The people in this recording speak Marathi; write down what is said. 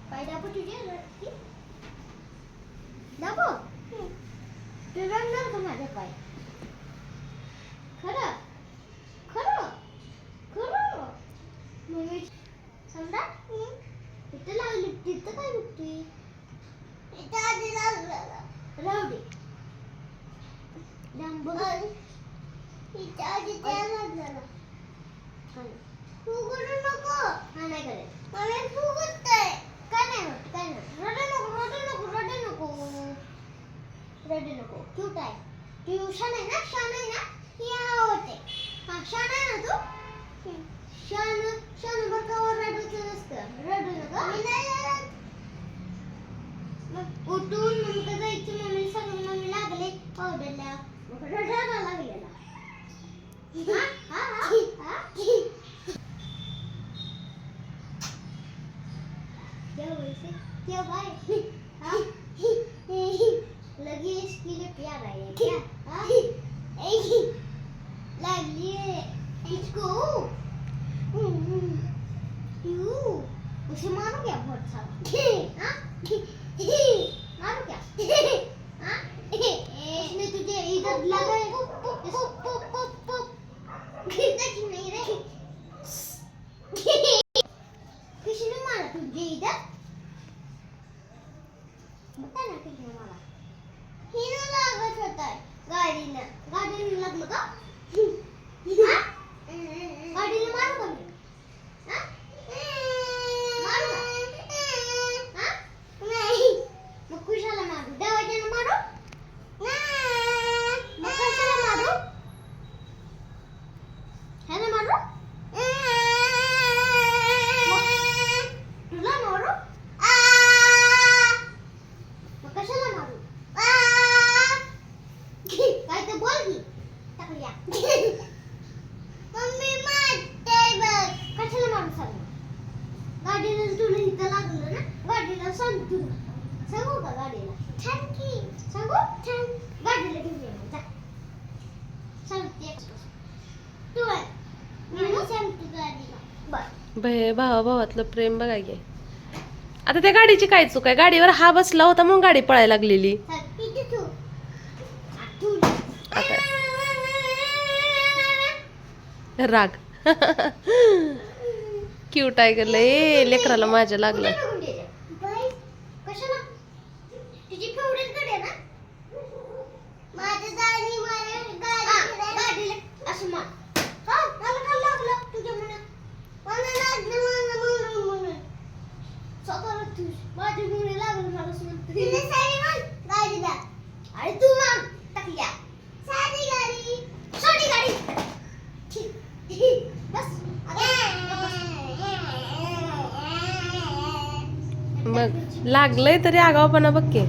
पाय दाबो तुझे दाबो तू रडणार का माझा पाय खरं खरं खरं मम्मी समजा इथं लागली तिथं काय बघतोय इथं आधी लागलं राहू दे डांब इथं आधी त्या लागलं फुगडू नको हा नाही करे मला फुगतय काय नाही होत काय नाही रडू नको क्यूट आहे तू शान आहे ना ही आवडते हा शान आहे ना तू शान बरकावर रडायचं नसतं रडू नको मी नाही रडत मग उठून मम्मीला जायचं मम्मी सांगून मम्मी लागले पावडरला मग रडायला लागलेला हा क्या भाई हाँ लगी इसके लिए प्यार आया क्या हाँ लगली है इसको उसे मारो क्या बहुत सारा हाँ मारो क्या हाँ इसने तुझे इधर लगा है नहीं रे किसने मारा तुझे इधर बता ना किसने मारा हिरो लागत होता गाडीला लागलं का हां गाडीला मारू का मी हां मारू हां नाही मग कुशाला मारू देवाच्यानं मारू मग कशाला मारू ह्याला मारू तुला मारू मग कशाला मारू काय ते बोल की टाकल्या मम्मी मारते बघ कशाला मारू सांग गाडीला तुला इथं लागलं ना गाडीला सांग तुला सांगू का गाडीला थँकी सांगू गाडीला घेऊन ये जा सांगते तू आहे मी सांगते गाडीला भावातलं प्रेम बघा की आता त्या गाडीची काय चूक आहे गाडीवर हा बसला होता म्हणून गाडी पळायला लागलेली आता राग क्यूट आहे ग लय लेकराला माझ्या लागलं कशाला तुझी फेवरेट गाडी आहे ना माझ्या गाडी गाडीला असं मार हा मला काय लागलं तुझ्या मनात मला लागलं म्हणून स्वतःला तू माझ्या मुळे लागलं मला म्हणतो तिने साडी मार गाडीला अरे तू मार टाकल्या साडी गाडी बस मग लागलंय तरी आगावपणा बघ की